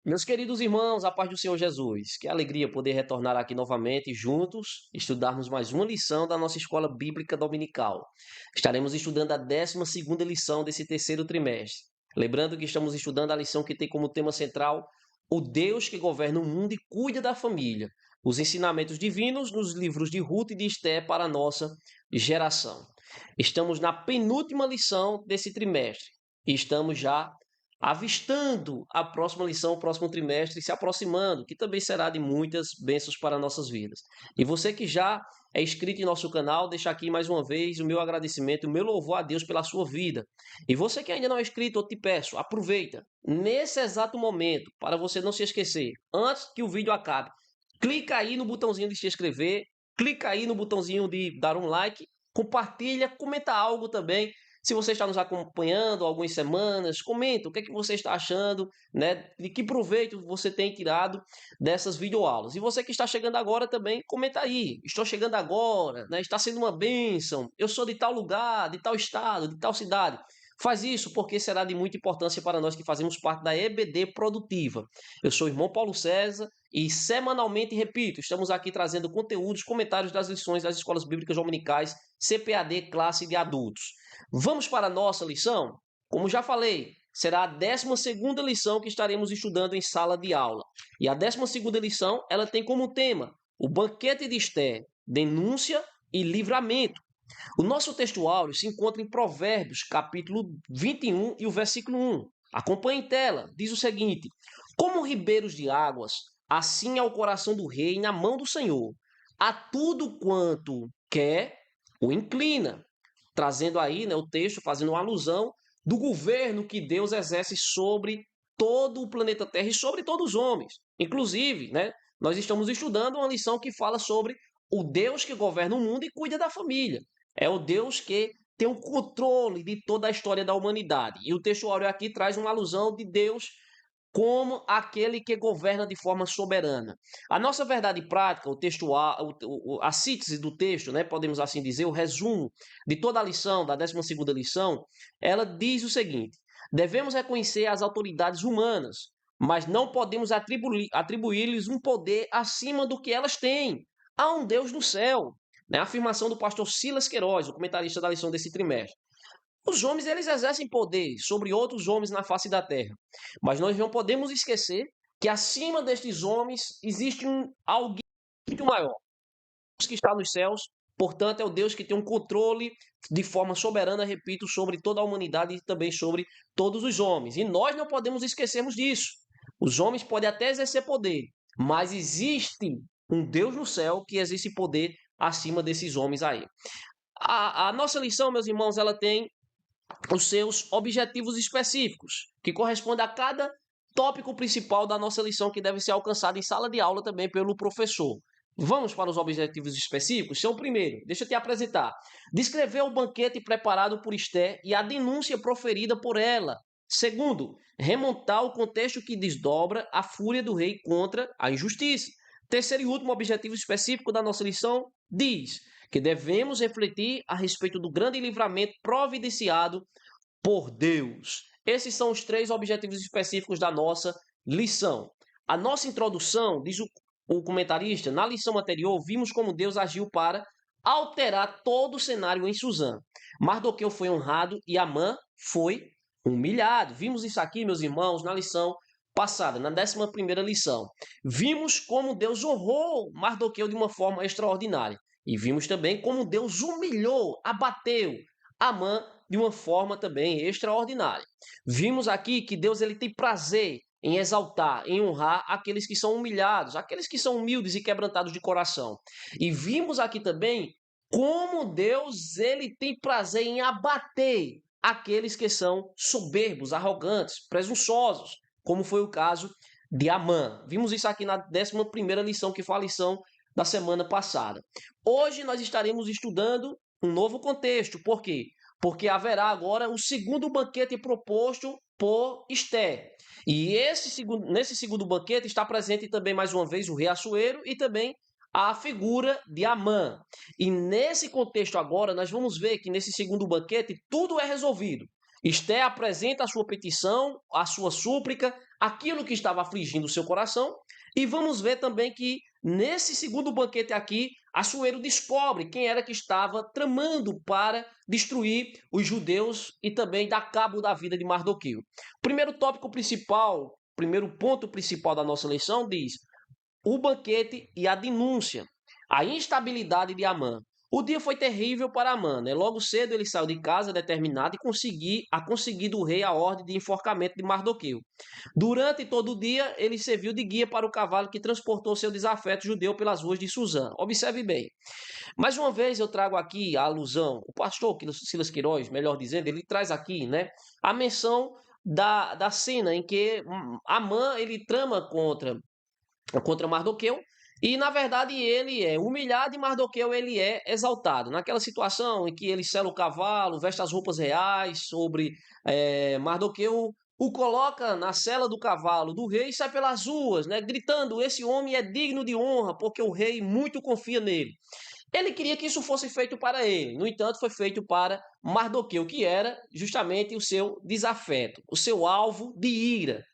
Meus queridos irmãos, a paz do Senhor Jesus. Que alegria poder retornar aqui novamente juntos, estudarmos mais uma lição da nossa escola bíblica dominical. Estaremos estudando a 12ª lição desse terceiro trimestre. Lembrando que estamos estudando a lição que tem como tema central o Deus que governa o mundo e cuida da família. Os ensinamentos divinos nos livros de Ruth e de Esté para a nossa geração. Estamos na penúltima lição desse trimestre e estamos já avistando a próxima lição, o próximo trimestre, se aproximando, que também será de muitas bênçãos para nossas vidas. E você que já é inscrito em nosso canal, deixa aqui mais uma vez o meu agradecimento, o meu louvor a Deus pela sua vida. E você que ainda não é inscrito, eu te peço, aproveita nesse exato momento, para você não se esquecer, antes que o vídeo acabe, clica aí no botãozinho de se inscrever, clica aí no botãozinho de dar um like, compartilha, comenta algo também. Se você está nos acompanhando há algumas semanas, comenta o que é que você está achando, né? De que proveito você tem tirado dessas videoaulas. E você que está chegando agora também, comenta aí. Estou chegando agora, né? Está sendo uma bênção. Eu sou de tal lugar, de tal estado, de tal cidade. Faz isso porque será de muita importância para nós que fazemos parte da EBD Produtiva. Eu sou o irmão Paulo César e semanalmente, repito, estamos aqui trazendo conteúdos, comentários das lições das escolas bíblicas dominicais, CPAD, classe de adultos. Vamos para a nossa lição? Como já falei, será a 12ª lição que estaremos estudando em sala de aula. E a 12ª lição, ela tem como tema o banquete de Esté, denúncia e livramento. O nosso texto áureo se encontra em Provérbios, capítulo 21 e o versículo 1. Acompanhe em tela, diz o seguinte: Como ribeiros de águas, assim é o coração do rei na mão do Senhor. A tudo quanto quer, o inclina. Trazendo aí, né, o texto, fazendo uma alusão do governo que Deus exerce sobre todo o planeta Terra e sobre todos os homens. Inclusive, né, nós estamos estudando uma lição que fala sobre o Deus que governa o mundo e cuida da família. É o Deus que tem o controle de toda a história da humanidade. E o texto áureo aqui traz uma alusão de Deus como aquele que governa de forma soberana. A nossa verdade prática, o texto, a síntese do texto, né, podemos assim dizer, o resumo de toda a lição, da 12ª lição, ela diz o seguinte: devemos reconhecer as autoridades humanas, mas não podemos atribuir-lhes um poder acima do que elas têm. Há um Deus no céu. Né? A afirmação do pastor Silas Queiroz, o comentarista da lição desse trimestre. Os homens, eles exercem poder sobre outros homens na face da terra. Mas nós não podemos esquecer que acima destes homens existe alguém muito maior, Deus que está nos céus. Portanto, é o Deus que tem um controle de forma soberana, repito, sobre toda a humanidade e também sobre todos os homens. E nós não podemos esquecermos disso. Os homens podem até exercer poder, mas existe um Deus no céu que exerce poder acima desses homens aí. A nossa lição, meus irmãos, ela tem os seus objetivos específicos, que corresponde a cada tópico principal da nossa lição que deve ser alcançado em sala de aula também pelo professor. Vamos para os objetivos específicos? São o primeiro, deixa eu te apresentar. Descrever o banquete preparado por Esté e a denúncia proferida por ela. Segundo, remontar o contexto que desdobra a fúria do rei contra a injustiça. Terceiro e último objetivo específico da nossa lição diz que devemos refletir a respeito do grande livramento providenciado por Deus. Esses são os três objetivos específicos da nossa lição. A nossa introdução, diz o comentarista, na lição anterior, vimos como Deus agiu para alterar todo o cenário em Suzã. Mardoqueu foi honrado e Amã foi humilhado. Vimos isso aqui, meus irmãos, na lição passada, na 11ª lição. Vimos como Deus honrou Mardoqueu de uma forma extraordinária. E vimos também como Deus humilhou, abateu Amã de uma forma também extraordinária. Vimos aqui que Deus ele tem prazer em exaltar, em honrar aqueles que são humilhados, aqueles que são humildes e quebrantados de coração. E vimos aqui também como Deus ele tem prazer em abater aqueles que são soberbos, arrogantes, presunçosos, como foi o caso de Amã. Vimos isso aqui na 11ª lição, que foi a lição da semana passada. Hoje nós estaremos estudando um novo contexto. Por quê? Porque haverá agora o segundo banquete proposto por Esté. E nesse segundo banquete está presente também, mais uma vez, o rei Assuero e também a figura de Amã. E nesse contexto agora, nós vamos ver que nesse segundo banquete tudo é resolvido. Esté apresenta a sua petição, a sua súplica, aquilo que estava afligindo o seu coração. E vamos ver também que nesse segundo banquete aqui, Assuero descobre quem era que estava tramando para destruir os judeus e também dar cabo da vida de Mardoqueu. Primeiro tópico principal, primeiro ponto principal da nossa lição diz: o banquete e a denúncia, a instabilidade de Amã. O dia foi terrível para Amã, né? Logo cedo ele saiu de casa determinado a conseguir do rei a ordem de enforcamento de Mardoqueu. Durante todo o dia, ele serviu de guia para o cavalo que transportou seu desafeto judeu pelas ruas de Suzã. Observe bem. Mais uma vez eu trago aqui a alusão, o pastor Silas Queiroz, melhor dizendo, ele traz aqui, né, a menção da cena em que Amã ele trama contra Mardoqueu, e na verdade ele é humilhado e Mardoqueu ele é exaltado. Naquela situação em que ele sela o cavalo, veste as roupas reais sobre Mardoqueu, o coloca na sela do cavalo do rei e sai pelas ruas, né, gritando: esse homem é digno de honra, porque o rei muito confia nele. Ele queria que isso fosse feito para ele, no entanto, foi feito para Mardoqueu, que era justamente o seu desafeto, o seu alvo de ira.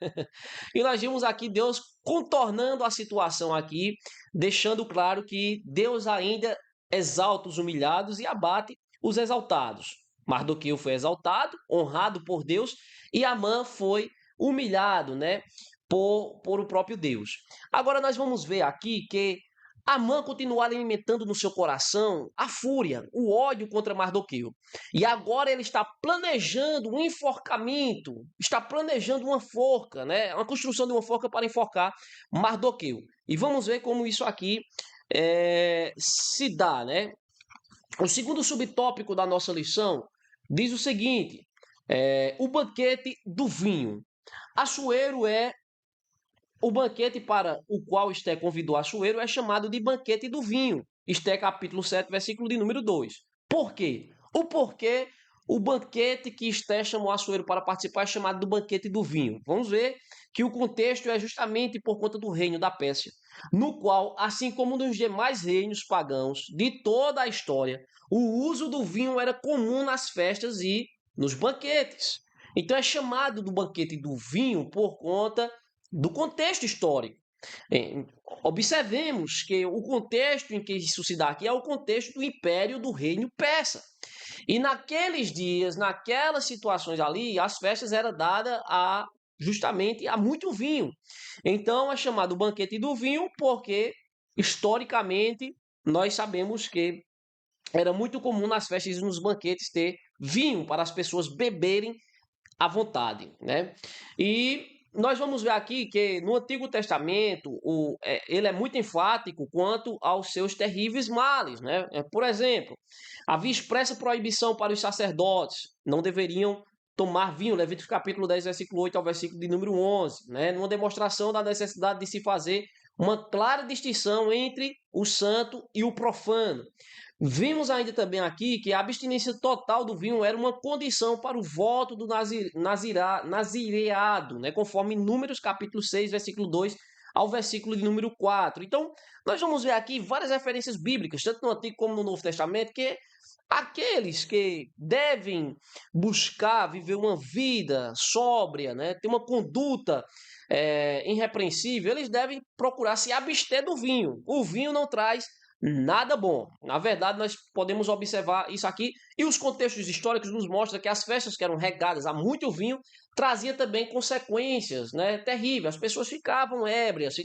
E nós vimos aqui Deus contornando a situação aqui, deixando claro que Deus ainda exalta os humilhados e abate os exaltados. Mardoqueu foi exaltado, honrado por Deus, e Amã foi humilhado, né, por o próprio Deus. Agora nós vamos ver aqui que Amã continuou alimentando no seu coração a fúria, o ódio contra Mardoqueu. E agora ele está planejando um enforcamento, está planejando uma forca, né? Uma construção de uma forca para enforcar Mardoqueu. E vamos ver como isso aqui se dá, né? O segundo subtópico da nossa lição diz o seguinte: o banquete do vinho. Assuero é o banquete para o qual Esté convidou Assuero é chamado de banquete do vinho. Esté capítulo 7, versículo de número 2. Por quê? O porquê o banquete que Esté chamou Assuero para participar é chamado do banquete do vinho. Vamos ver que o contexto é justamente por conta do reino da Pérsia, no qual, assim como nos demais reinos pagãos de toda a história, o uso do vinho era comum nas festas e nos banquetes. Então é chamado do banquete do vinho por conta do contexto histórico. Observemos que o contexto em que isso se dá aqui é o contexto do Império do Reino Persa. E naqueles dias, naquelas situações ali, as festas eram dadas justamente a muito vinho. Então é chamado banquete do vinho porque, historicamente, nós sabemos que era muito comum nas festas e nos banquetes ter vinho para as pessoas beberem à vontade, né? E nós vamos ver aqui que no Antigo Testamento ele é muito enfático quanto aos seus terríveis males, né? Por exemplo, havia expressa proibição para os sacerdotes, não deveriam tomar vinho, Levítico capítulo 10, versículo 8 ao versículo de número 11, né? Numa demonstração da necessidade de se fazer uma clara distinção entre o santo e o profano. Vimos ainda também aqui que a abstinência total do vinho era uma condição para o voto do nazireado, né? Conforme Números capítulo 6, versículo 2 ao versículo de número 4. Então, nós vamos ver aqui várias referências bíblicas, tanto no Antigo como no Novo Testamento, que aqueles que devem buscar viver uma vida sóbria, né? Ter uma conduta irrepreensível, eles devem procurar se abster do vinho. O vinho não traz nada bom. Na verdade, nós podemos observar isso aqui, e os contextos históricos nos mostram que as festas que eram regadas a muito vinho trazia também consequências, né, terríveis. As pessoas ficavam ébrias,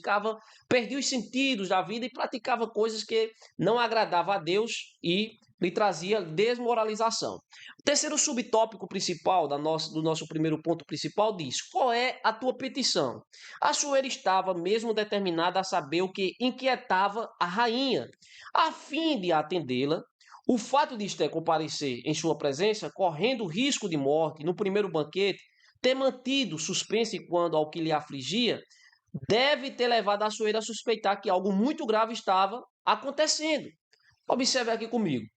perdiam os sentidos da vida e praticavam coisas que não agradavam a Deus e lhe trazia desmoralização. O terceiro subtópico principal do nosso primeiro ponto principal diz: qual é a tua petição? Assuero estava mesmo determinada a saber o que inquietava a rainha. A fim de atendê-la, o fato de Esté comparecer em sua presença, correndo risco de morte no primeiro banquete, ter mantido suspense quando ao que lhe afligia, deve ter levado Assuero a suspeitar que algo muito grave estava acontecendo. Observe aqui comigo.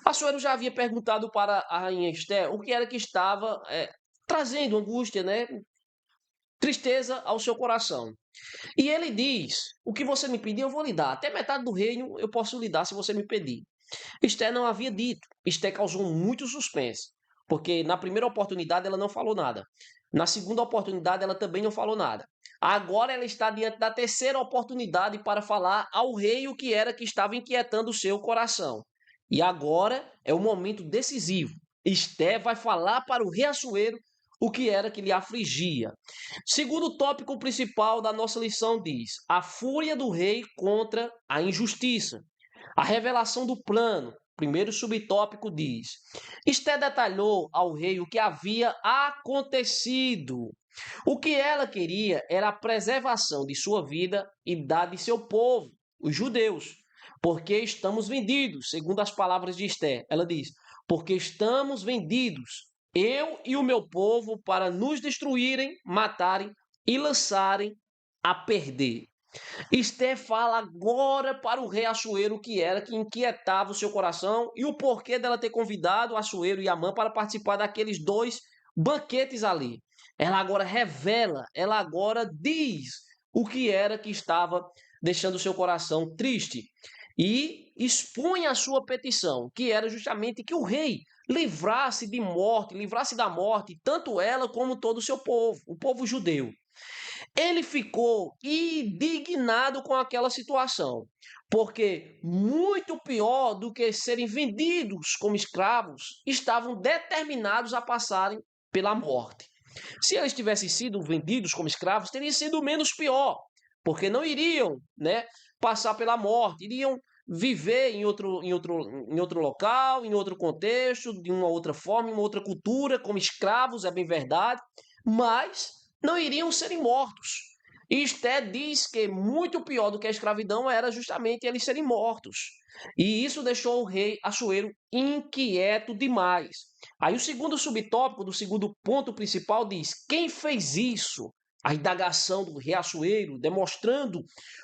Assuero já havia perguntado para a rainha Esté o que era que estava trazendo angústia, né? Tristeza ao seu coração. E ele diz: o que você me pedir, eu vou lhe dar. Até metade do reino eu posso lhe dar se você me pedir. Esté não havia dito. Esté causou muito suspense, porque na primeira oportunidade ela não falou nada. Na segunda oportunidade, ela também não falou nada. Agora ela está diante da terceira oportunidade para falar ao rei o que era que estava inquietando o seu coração. E agora é o momento decisivo. Esté vai falar para o rei Assuero o que era que lhe afligia. Segundo tópico principal da nossa lição diz: a fúria do rei contra a injustiça. A revelação do plano. Primeiro subtópico diz: Esté detalhou ao rei o que havia acontecido. O que ela queria era a preservação de sua vida e da de seu povo, os judeus, porque estamos vendidos, segundo as palavras de Esté. Ela diz: porque estamos vendidos, eu e o meu povo, para nos destruírem, matarem e lançarem a perder. Esté fala agora para o rei Assuero o que era que inquietava o seu coração e o porquê dela ter convidado Assuero e Amã para participar daqueles dois banquetes ali. Ela agora revela, ela agora diz o que era que estava deixando o seu coração triste e expõe a sua petição, que era justamente que o rei livrasse de morte, livrasse da morte tanto ela como todo o seu povo, o povo judeu. Ele ficou indignado com aquela situação, porque muito pior do que serem vendidos como escravos, estavam determinados a passarem pela morte. Se eles tivessem sido vendidos como escravos, teria sido menos pior, porque não iriam, né, passar pela morte, iriam viver em outro local, em outro contexto, de uma outra forma, em uma outra cultura, como escravos, é bem verdade, mas não iriam serem mortos. E Esté diz que muito pior do que a escravidão era justamente eles serem mortos. E isso deixou o rei Assuero inquieto demais. Aí o segundo subtópico do segundo ponto principal diz: quem fez isso? A indagação do rei Assuero, demonstrando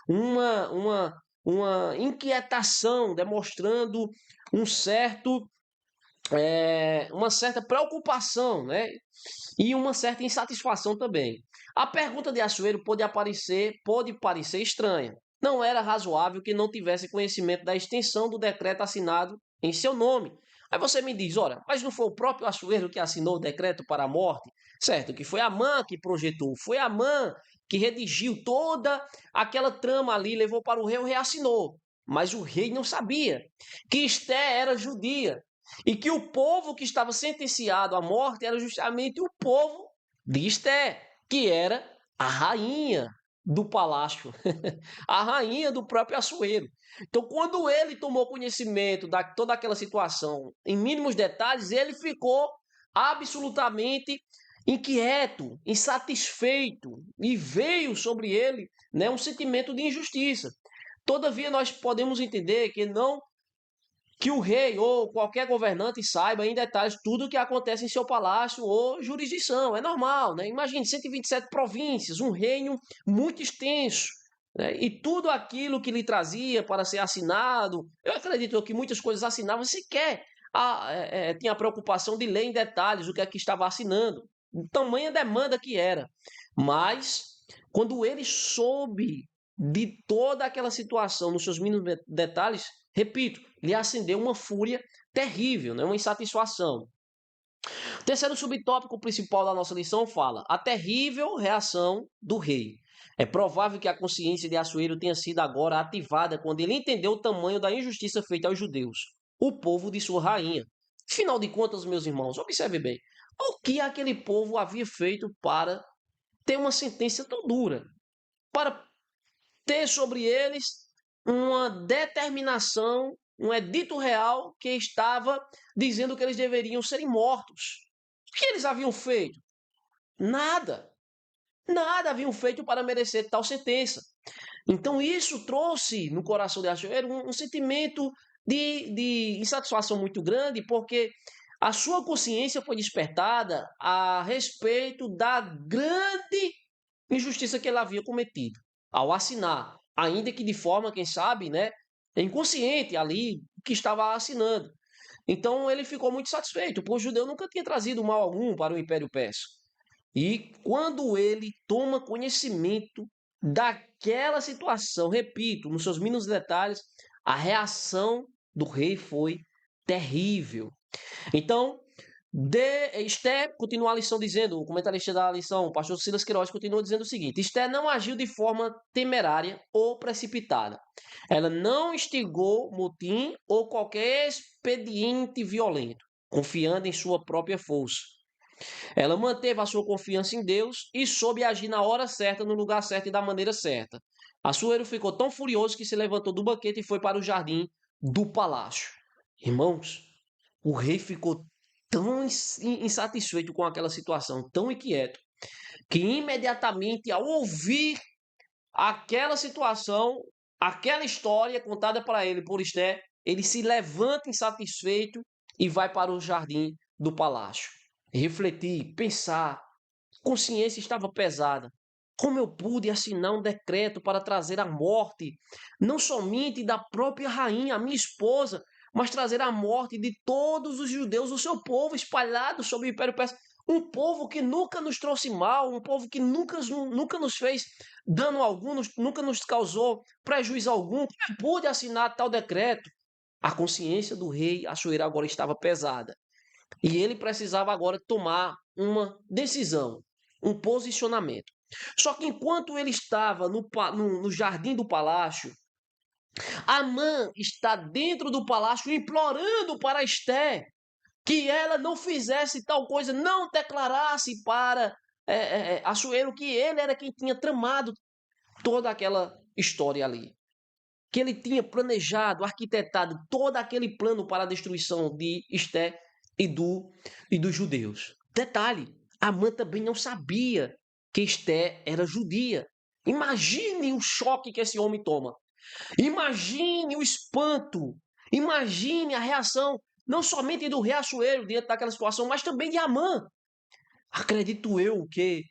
uma inquietação, demonstrando um certo, uma certa preocupação, né? E uma certa insatisfação também. A pergunta de Assuero pode parecer estranha. Não era razoável que não tivesse conhecimento da extensão do decreto assinado em seu nome. Aí você me diz, ora, mas não foi o próprio Assuero que assinou o decreto para a morte? Certo, que foi Amã que projetou, foi Amã que redigiu toda aquela trama ali, levou para o rei assinou. Mas o rei não sabia que Esté era judia e que o povo que estava sentenciado à morte era justamente o povo de Esté, que era a rainha do palácio, a rainha do próprio Assuero. Então, quando ele tomou conhecimento de toda aquela situação, em mínimos detalhes, ele ficou absolutamente inquieto, insatisfeito, e veio sobre ele, né, um sentimento de injustiça. Todavia, nós podemos entender que o rei ou qualquer governante saiba em detalhes tudo o que acontece em seu palácio ou jurisdição. É normal, né? Imagine 127 províncias, um reino muito extenso, né? E tudo aquilo que lhe trazia para ser assinado. Eu acredito que muitas coisas assinavam sequer tinha a preocupação de ler em detalhes o que é que estava assinando. Tamanha demanda que era. Mas, quando ele soube de toda aquela situação nos seus mínimos detalhes, repito, lhe acendeu uma fúria terrível, né? Uma insatisfação. O terceiro subtópico principal da nossa lição fala a terrível reação do rei. É provável que a consciência de Assuero tenha sido agora ativada quando ele entendeu o tamanho da injustiça feita aos judeus, o povo de sua rainha. Afinal de contas, meus irmãos, observe bem, o que aquele povo havia feito para ter uma sentença tão dura, para ter sobre eles uma determinação, um edito real que estava dizendo que eles deveriam serem mortos. O que eles haviam feito? Nada. Nada haviam feito para merecer tal sentença. Então isso trouxe no coração de Assuero um sentimento de insatisfação muito grande, porque a sua consciência foi despertada a respeito da grande injustiça que ele havia cometido ao assinar, ainda que de forma, quem sabe, né, inconsciente ali, que estava assinando. Então ele ficou muito satisfeito, pois o judeu nunca tinha trazido mal algum para o Império Persa. E quando ele toma conhecimento daquela situação, repito, nos seus mínimos detalhes, a reação do rei foi terrível. Então, Esté continua a lição dizendo, o comentarista da lição, o pastor Silas Queiroz, continua dizendo o seguinte: Esté não agiu de forma temerária ou precipitada. Ela não instigou motim ou qualquer expediente violento, confiando em sua própria força. Ela manteve a sua confiança em Deus e soube agir na hora certa, no lugar certo e da maneira certa. Assuero ficou tão furioso que se levantou do banquete e foi para o jardim do palácio. Irmãos, o rei ficou tão insatisfeito com aquela situação, tão inquieto, que imediatamente ao ouvir aquela situação, aquela história contada para ele por Esté, ele se levanta insatisfeito e vai para o jardim do palácio. Refletir, pensar, consciência estava pesada. Como eu pude assinar um decreto para trazer a morte, não somente da própria rainha, a minha esposa, mas trazer a morte de todos os judeus, o seu povo espalhado sobre o Império Persa, um povo que nunca nos trouxe mal, um povo que nunca nos fez dano algum, nunca nos causou prejuízo algum. Como eu pude assinar tal decreto? A consciência do rei Assuero agora estava pesada. E ele precisava agora tomar uma decisão, um posicionamento. Só que enquanto ele estava no jardim do palácio, Amã está dentro do palácio implorando para Esté que ela não fizesse tal coisa, não declarasse para Assuero que ele era quem tinha tramado toda aquela história ali. Que ele tinha planejado, arquitetado todo aquele plano para a destruição de Esté e dos judeus. Detalhe, Amã também não sabia que Esté era judia. Imagine o choque que esse homem toma. Imagine o espanto. Imagine a reação, não somente do rei Assuero diante daquela situação, mas também de Amã. Acredito eu que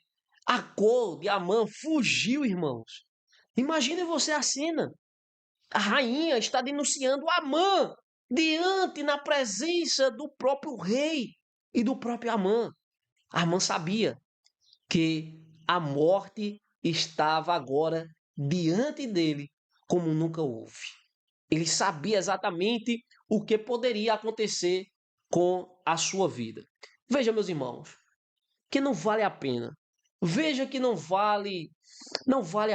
a cor de Amã fugiu, irmãos. Imagine você a cena. A rainha está denunciando Amã diante, na presença do próprio rei e do próprio Amã. Amã sabia que a morte estava agora diante dele como nunca houve. Ele sabia exatamente o que poderia acontecer com a sua vida. Veja, meus irmãos, que não vale a pena. Veja que não vale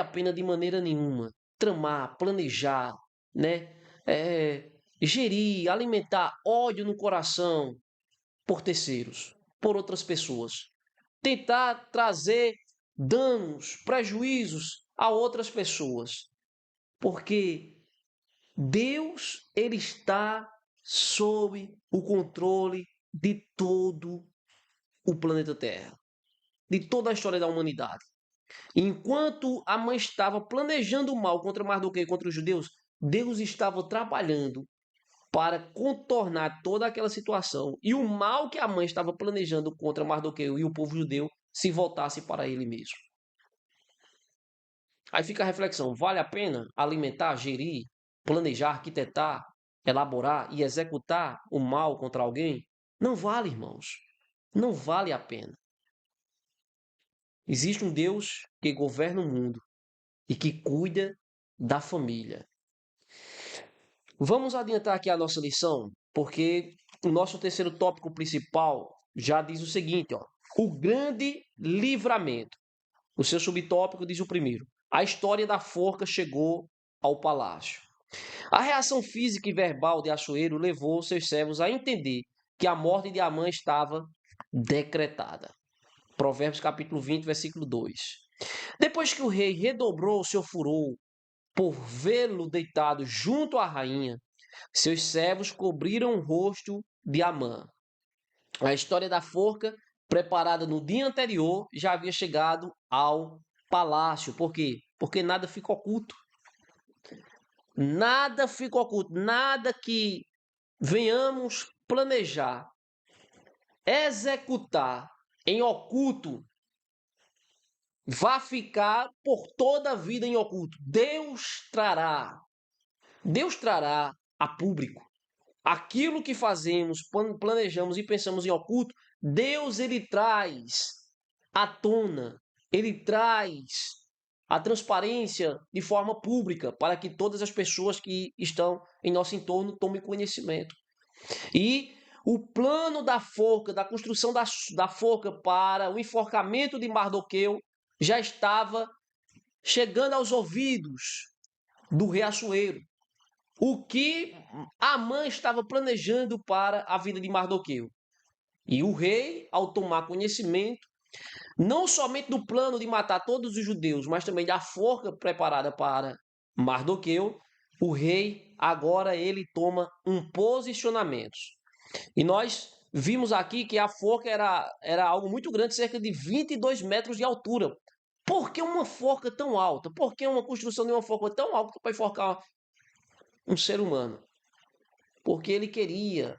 a pena de maneira nenhuma tramar, planejar, né? Gerir, alimentar ódio no coração por terceiros, por outras pessoas. Tentar trazer danos, prejuízos a outras pessoas. Porque Deus, ele está sob o controle de todo o planeta Terra, de toda a história da humanidade. Enquanto a mãe estava planejando o mal contra Mardoqueu e contra os judeus, Deus estava trabalhando para contornar toda aquela situação e o mal que a mãe estava planejando contra Mardoqueu e o povo judeu se voltasse para ele mesmo. Aí fica a reflexão: vale a pena alimentar, gerir, planejar, arquitetar, elaborar e executar o mal contra alguém? Não vale, irmãos. Não vale a pena. Existe um Deus que governa o mundo e que cuida da família. Vamos adiantar aqui a nossa lição, porque o nosso terceiro tópico principal já diz o seguinte, ó: o grande livramento. O seu subtópico diz o primeiro: a história da forca chegou ao palácio. A reação física e verbal de Assuero levou seus servos a entender que a morte de Amã estava decretada. Provérbios capítulo 20, versículo 2. Depois que o rei redobrou o seu furor por vê-lo deitado junto à rainha, seus servos cobriram o rosto de Amã. A história da forca, preparada no dia anterior, já havia chegado ao palácio. Por quê? Porque nada fica oculto. Nada fica oculto. Nada que venhamos planejar, executar em oculto, vá ficar por toda a vida em oculto. Deus trará a público. Aquilo que fazemos, planejamos e pensamos em oculto, Deus ele traz à tona, ele traz a transparência de forma pública para que todas as pessoas que estão em nosso entorno tomem conhecimento. E O plano da forca, da construção da forca para o enforcamento de Mardoqueu já estava chegando aos ouvidos do rei Assuero. O que Amã estava planejando para a vida de Mardoqueu. E o rei, ao tomar conhecimento, não somente do plano de matar todos os judeus, mas também da forca preparada para Mardoqueu, o rei agora ele toma um posicionamento. E nós vimos aqui que a forca era algo muito grande, cerca de 22 metros de altura. Por que uma forca tão alta? Por que uma construção de uma forca tão alta para enforcar um ser humano? Porque ele queria,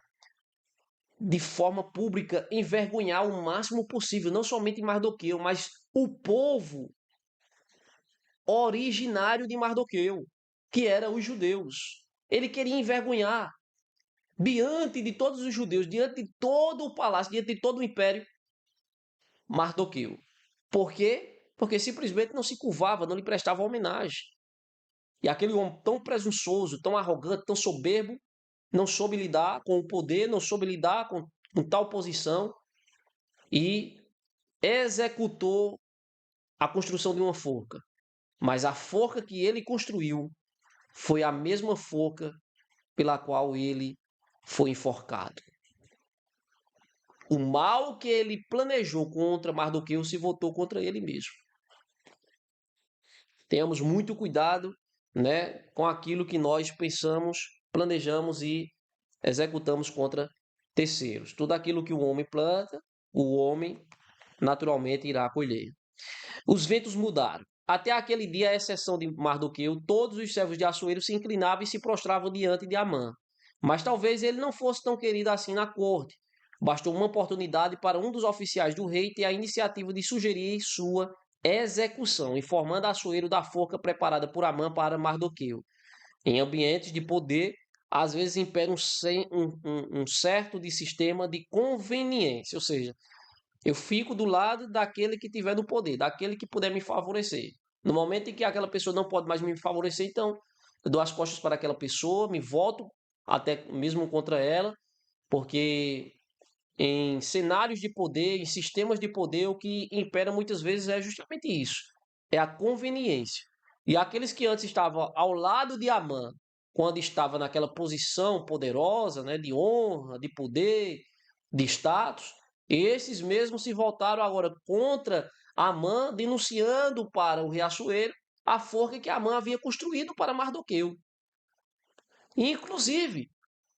de forma pública, envergonhar o máximo possível, não somente Mardoqueu, mas o povo originário de Mardoqueu, que era os judeus. Ele queria envergonhar diante de todos os judeus, diante de todo o palácio, diante de todo o império, Mardoqueu. Por quê? Porque simplesmente não se curvava, não lhe prestava homenagem. E aquele homem tão presunçoso, tão arrogante, tão soberbo, não soube lidar com o poder, não soube lidar com tal posição e executou a construção de uma forca. Mas a forca que ele construiu foi a mesma forca pela qual ele foi enforcado. O mal que ele planejou contra Mardoqueu se voltou contra ele mesmo. Tenhamos muito cuidado, né, com aquilo que nós pensamos, planejamos e executamos contra terceiros. Tudo aquilo que o homem planta, o homem naturalmente irá colher. Os ventos mudaram. Até aquele dia, à exceção de Mardoqueu, todos os servos de Assuero se inclinavam e se prostravam diante de Amã. Mas talvez ele não fosse tão querido assim na corte. Bastou uma oportunidade para um dos oficiais do rei ter a iniciativa de sugerir sua execução, informando Assuero da forca preparada por Amã para Mardoqueu. Em ambientes de poder, às vezes impera um certo de sistema de conveniência, ou seja, eu fico do lado daquele que tiver no poder, daquele que puder me favorecer. No momento em que aquela pessoa não pode mais me favorecer, então eu dou as costas para aquela pessoa, me volto até mesmo contra ela, porque em cenários de poder, em sistemas de poder, o que impera muitas vezes é justamente isso, é a conveniência. E aqueles que antes estavam ao lado de Amã, quando estava naquela posição poderosa, né, de honra, de poder, de status, esses mesmos se voltaram agora contra Amã, denunciando para o rei Assuero a forca que Amã havia construído para Mardoqueu. Inclusive,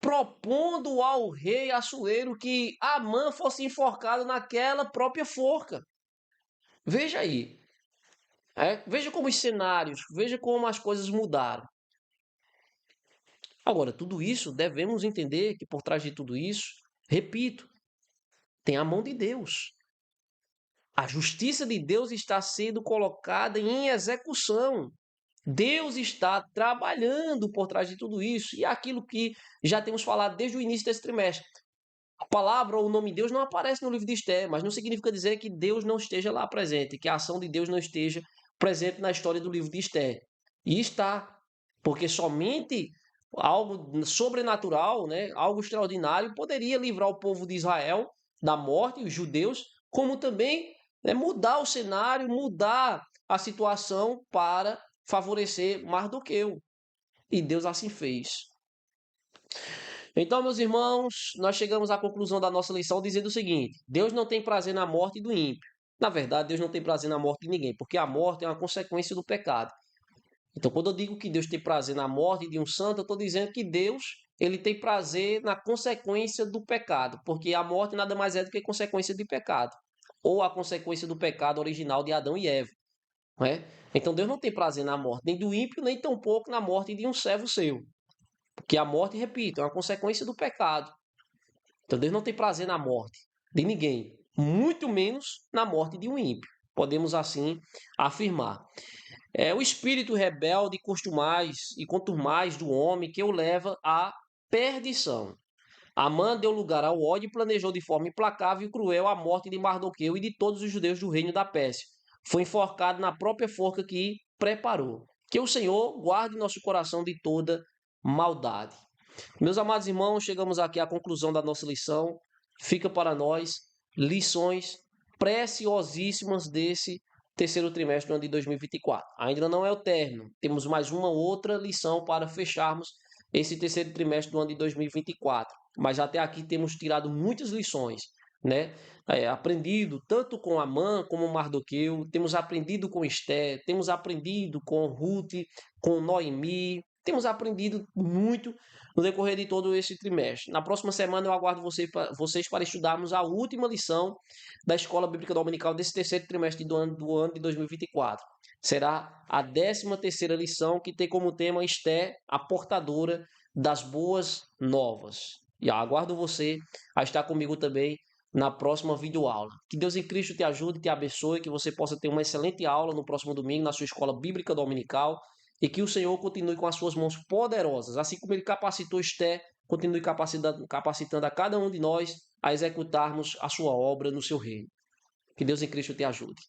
propondo ao rei Assuero que Amã fosse enforcado naquela própria forca. Veja aí. Veja como os cenários, veja como as coisas mudaram. Agora, tudo isso, devemos entender que por trás de tudo isso, repito, tem a mão de Deus. A justiça de Deus está sendo colocada em execução. Deus está trabalhando por trás de tudo isso. E é aquilo que já temos falado desde o início desse trimestre. A palavra ou o nome de Deus não aparece no livro de Esther, mas não significa dizer que Deus não esteja lá presente, que a ação de Deus não esteja presente na história do livro de Esther. E está, porque somente algo sobrenatural, né, algo extraordinário, poderia livrar o povo de Israel da morte, os judeus, como também, né, mudar o cenário, mudar a situação para favorecer Mardoqueu. E Deus assim fez. Então, meus irmãos, nós chegamos à conclusão da nossa lição dizendo o seguinte: Deus não tem prazer na morte do ímpio. Na verdade, Deus não tem prazer na morte de ninguém, porque a morte é uma consequência do pecado. Então, quando eu digo que Deus tem prazer na morte de um santo, eu estou dizendo que Deus ele tem prazer na consequência do pecado, porque a morte nada mais é do que consequência de pecado, ou a consequência do pecado original de Adão e Eva. Não é? Então, Deus não tem prazer na morte nem do ímpio, nem tampouco na morte de um servo seu. Porque a morte, repito, é uma consequência do pecado. Então Deus não tem prazer na morte de ninguém, muito menos na morte de um ímpio. Podemos assim afirmar. É o espírito rebelde e contumaz do homem que o leva à perdição. Amã deu lugar ao ódio e planejou de forma implacável e cruel a morte de Mardoqueu e de todos os judeus do reino da Pérsia. Foi enforcado na própria forca que preparou. Que o Senhor guarde nosso coração de toda maldade. Meus amados irmãos, chegamos aqui à conclusão da nossa lição. Fica para nós lições preciosíssimas desse terceiro trimestre do ano de 2024. Ainda não é o término, temos mais uma outra lição para fecharmos esse terceiro trimestre do ano de 2024. Mas até aqui temos tirado muitas lições, né? Aprendido tanto com Amã como Mardoqueu, temos aprendido com Esté, temos aprendido com Ruth, com Noemi, temos aprendido muito no decorrer de todo esse trimestre. Na próxima semana eu aguardo vocês para estudarmos a última lição da Escola Bíblica Dominical desse terceiro trimestre do ano de 2024. Será a 13ª lição, que tem como tema Esté, a portadora das boas novas. E aguardo você a estar comigo também na próxima videoaula. Que Deus em Cristo te ajude, te abençoe, que você possa ter uma excelente aula no próximo domingo na sua Escola Bíblica Dominical, e que o Senhor continue com as suas mãos poderosas, assim como ele capacitou Esté, continue capacitando a cada um de nós a executarmos a sua obra no seu reino. Que Deus em Cristo te ajude.